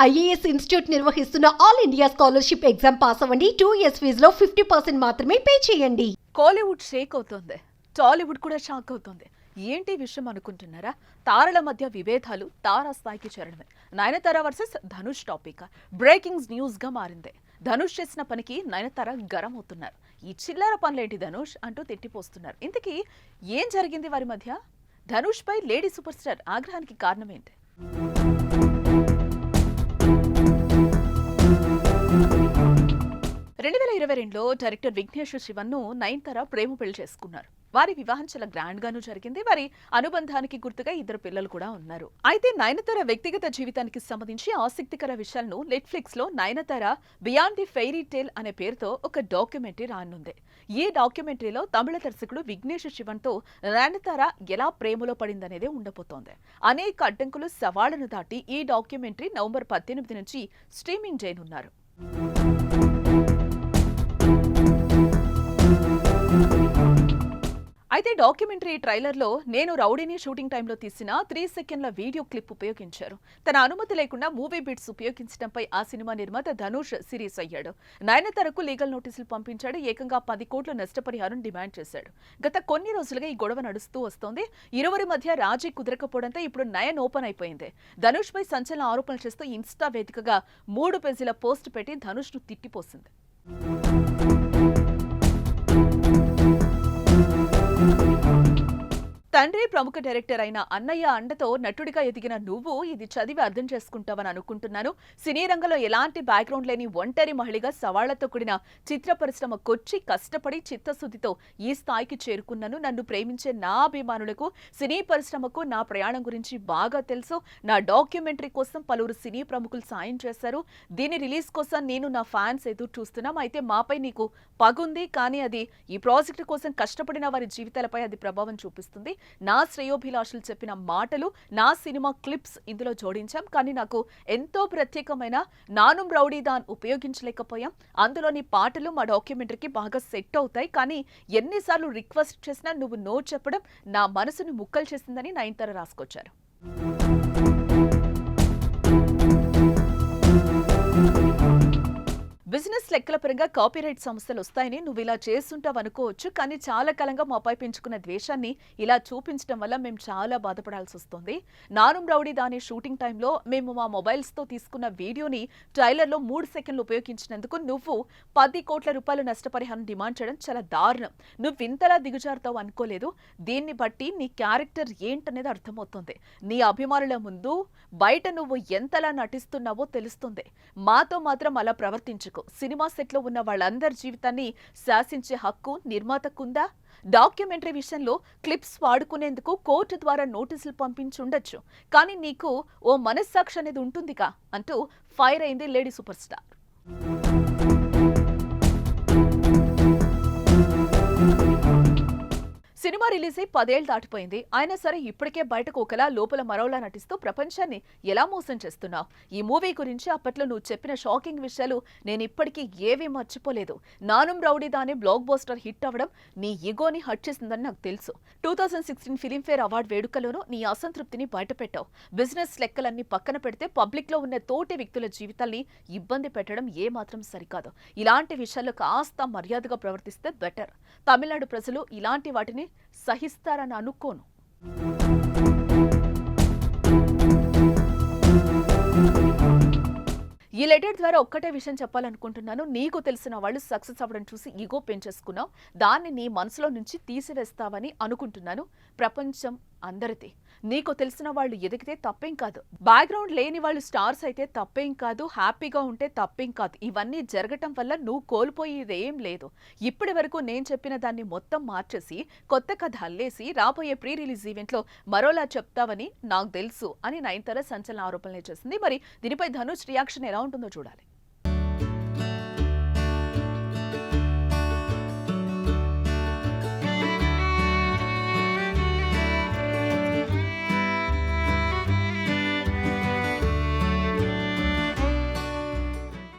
IAS institute నిర్వహిస్తున్న all India scholarship exam pass అవ్వండి. 2 years ఫీజులో 50% మాత్రమే పే చేయండి. కోలీవుడ్ షేక్ అవుతోంది, టాలీవుడ్ కూడా షాక్ అవుతోంది. ఏంటి విషయం అనుకుంటున్నారా? తారల మధ్య విభేదాలు తారాస్థాయికి చేరడమే. Nayanthara versus Dhanush topic breaking news గా మారింది. ధనుష్ చేసిన పనికి నయనతార గరం అవుతున్నారు. ఈ చిల్లర పనులేంటి ధనుష్ అంటూ తిట్టిపోస్తున్నారు. ఇంతకీ ఏం జరిగింది వారి మధ్య? ధనుష్ పై లేడీ సూపర్ స్టార్ ఆగ్రహానికి కారణం ఏంటి? 2022లో డైరెక్టర్ విఘ్నేష్ శివన్ను నయనతార ప్రేమ పెళ్లి చేసుకున్నారు. వారి వివాహం చాలా గ్రాండ్ గాను జరిగింది. వారి అనుబంధానికి గుర్తుగా 2 పిల్లలు కూడా ఉన్నారు. అయితే నయనతార వ్యక్తిగత జీవితానికి సంబంధించి ఆసక్తికర విషయాలను నెట్ఫ్లిక్స్ లో Nayanthara beyond the fairy tale అనే పేరుతో ఒక డాక్యుమెంటరీ రానుంది. ఈ డాక్యుమెంటరీలో తమిళ దర్శకుడు విఘ్నేష్ శివన్ తో నయనతార ఎలా ప్రేమలో పడిందనేదే ఉండబోతోంది. అనేక అడ్డంకులు సవాళ్లను దాటి ఈ డాక్యుమెంటరీ నవంబర్ 18 నుంచి స్ట్రీమింగ్ చేయనున్నారు. అయితే డాక్యుమెంటరీ ట్రైలర్లో నేను రౌడీని షూటింగ్ టైంలో తీసిన 3 సెకండ్ల వీడియో క్లిప్ ఉపయోగించారు. తన అనుమతి లేకుండా మూవీ బిట్స్ ఉపయోగించడంపై ఆ సినిమా నిర్మాత ధనుష్ సీరియస్ అయ్యాడు. నయనతారకు లీగల్ నోటీసులు పంపించాడు. ఏకంగా 10 కోట్ల నష్టపరిహారం డిమాండ్ చేశాడు. గత కొన్ని రోజులుగా ఈ గొడవ నడుస్తూ వస్తోంది. ఇరువురి మధ్య రాజీ కుదరకపోవడంతో ఇప్పుడు నయన్ ఓపెన్ అయిపోయింది. ధనుష్ పై సంచలన ఆరోపణలు చేస్తూ ఇన్స్టా వేదికగా 3 పేజీల పోస్ట్ పెట్టి ధనుష్ ను తిట్టిపోసింది. తండ్రి ప్రముఖ డైరెక్టర్ అయిన అన్నయ్య అండతో నటుడిగా ఎదిగిన నువ్వు ఇది చదివి అర్థం చేసుకుంటావని అనుకుంటున్నాను. సినీ రంగంలో ఎలాంటి బ్యాక్గ్రౌండ్ లేని ఒంటరి మహిళగా సవాళ్లతో కూడిన చిత్ర పరిశ్రమకొచ్చి కష్టపడి చిత్తశుద్ధితో ఈ స్థాయికి చేరుకున్నాను. నన్ను ప్రేమించే నా అభిమానులకు, సినీ పరిశ్రమకు నా ప్రయాణం గురించి బాగా తెలుసు. నా డాక్యుమెంటరీ కోసం పలువురు సినీ ప్రముఖులు సాయం చేశారు. దీని రిలీజ్ కోసం నేను నా ఫ్యాన్స్ ఎదురు చూస్తున్నాం. అయితే మాపై నీకు పగుంది, కానీ అది ఈ ప్రాజెక్టు కోసం కష్టపడిన వారి జీవితాలపై అది ప్రభావం చూపిస్తుంది. నా శ్రేయోభిలాషులు చెప్పిన మాటలు, నా సినిమా క్లిప్స్ ఇందులో జోడించాం. కానీ నాకు ఎంతో ప్రత్యేకమైన నానుం రౌడీదాన్ ఉపయోగించలేకపోయాం. అందులోని పాటలు మా డాక్యుమెంటరీకి బాగా సెట్ అవుతాయి. కానీ ఎన్నిసార్లు రిక్వెస్ట్ చేసినా నువ్వు నో చెప్పడం నా మనసును ముక్కలు చేసిందని నయనతార రాసుకొచ్చారు. బిజినెస్ లెక్కల పరంగా కాపీరైట్ సమస్యలు వస్తాయని నువ్వు ఇలా చేస్తుంటావు అనుకోవచ్చు. కానీ చాలా కాలంగా మాపై పెంచుకున్న ద్వేషాన్ని ఇలా చూపించడం వల్ల మేము చాలా బాధపడాల్సి వస్తుంది. నానుం రౌడీ దాని షూటింగ్ టైంలో మేము మా మొబైల్స్తో తీసుకున్న వీడియోని ట్రైలర్లో 3 సెకండ్లు ఉపయోగించినందుకు నువ్వు 10 కోట్ల రూపాయల నష్టపరిహారం డిమాండ్ చేయడం చాలా దారుణం. నువ్వు ఇంతలా దిగజారుతావు అనుకోలేదు. దీన్ని బట్టి నీ క్యారెక్టర్ ఏంటనేది అర్థమవుతుంది. నీ అభిమానుల ముందు బయట నువ్వు ఎంతలా నటిస్తున్నావో తెలుస్తుంది. మాతో మాత్రం అలా ప్రవర్తించుకో. సినిమా సెట్లో ఉన్న వాళ్ళందరి జీవితాన్ని శాసించే హక్కు నిర్మాతకుందా? డాక్యుమెంటరీ విషయంలో క్లిప్స్ వాడుకునేందుకు కోర్టు ద్వారా నోటీసులు పంపించుండొచ్చు. కానీ నీకు ఓ మనస్సాక్షి అనేది ఉంటుందిగా అంటూ ఫైర్ అయింది lady super star. Cinema release అయి 10 ఏళ్లు దాటిపోయింది. అయినా సరే ఇప్పటికే బయటకు ఒకలా లోపల మరోలా నటిస్తూ ప్రపంచాన్ని ఎలా మోసం చేస్తున్నావు? ఈ మూవీ గురించి అప్పట్లో నువ్వు చెప్పిన షాకింగ్ విషయాలు నేను ఇప్పటికీ ఏవీ మర్చిపోలేదు. నానుం రౌడీ దాని బ్లాక్ బస్టర్ హిట్ అవ్వడం నీ ఈగోని హట్ చేసిందని నాకు తెలుసు. 2016 ఫిలింఫేర్ అవార్డు వేడుకలోనూ నీ అసంతృప్తిని బయటపెట్టావు. బిజినెస్ లెక్కలన్నీ పక్కన పెడితే పబ్లిక్ లో ఉన్న తోటి వ్యక్తుల జీవితాల్ని ఇబ్బంది పెట్టడం ఏమాత్రం సరికాదు. ఇలాంటి విషయాల్లో కాస్త మర్యాదగా ప్రవర్తిస్తే బెటర్. తమిళనాడు ప్రజలు ఇలాంటి వాటిని సహిస్తారని అనుకోను. ఈ లెటర్ ద్వారా ఒక్కటే విషయం చెప్పాలనుకుంటున్నాను. నీకు తెలిసిన వాళ్ళు సక్సెస్ అవ్వడం చూసి ఈగో పెంచేసుకున్నావు. దాన్ని నీ మనసులో నుంచి తీసివేస్తావని అనుకుంటున్నాను. ప్రపంచం అందరిది. నీకు తెలిసిన వాళ్ళు ఎదిగితే తప్పేం కాదు. బ్యాక్గ్రౌండ్ లేని వాళ్ళు స్టార్స్ అయితే తప్పేం కాదు. హ్యాపీగా ఉంటే తప్పేం కాదు. ఇవన్నీ జరగటం వల్ల నువ్వు కోల్పోయేదేం లేదు. ఇప్పటి వరకు నేను చెప్పిన దాన్ని మొత్తం మార్చేసి కొత్త కథ అల్లేసి రాబోయే ప్రీ రిలీజ్ ఈవెంట్లో మరోలా చెప్తావని నాకు తెలుసు అని నయనతార సంచలన ఆరోపణలు చేసింది. మరి దీనిపై ధనుష్ రియాక్షన్ ఎలా ఉంటుందో చూడాలి.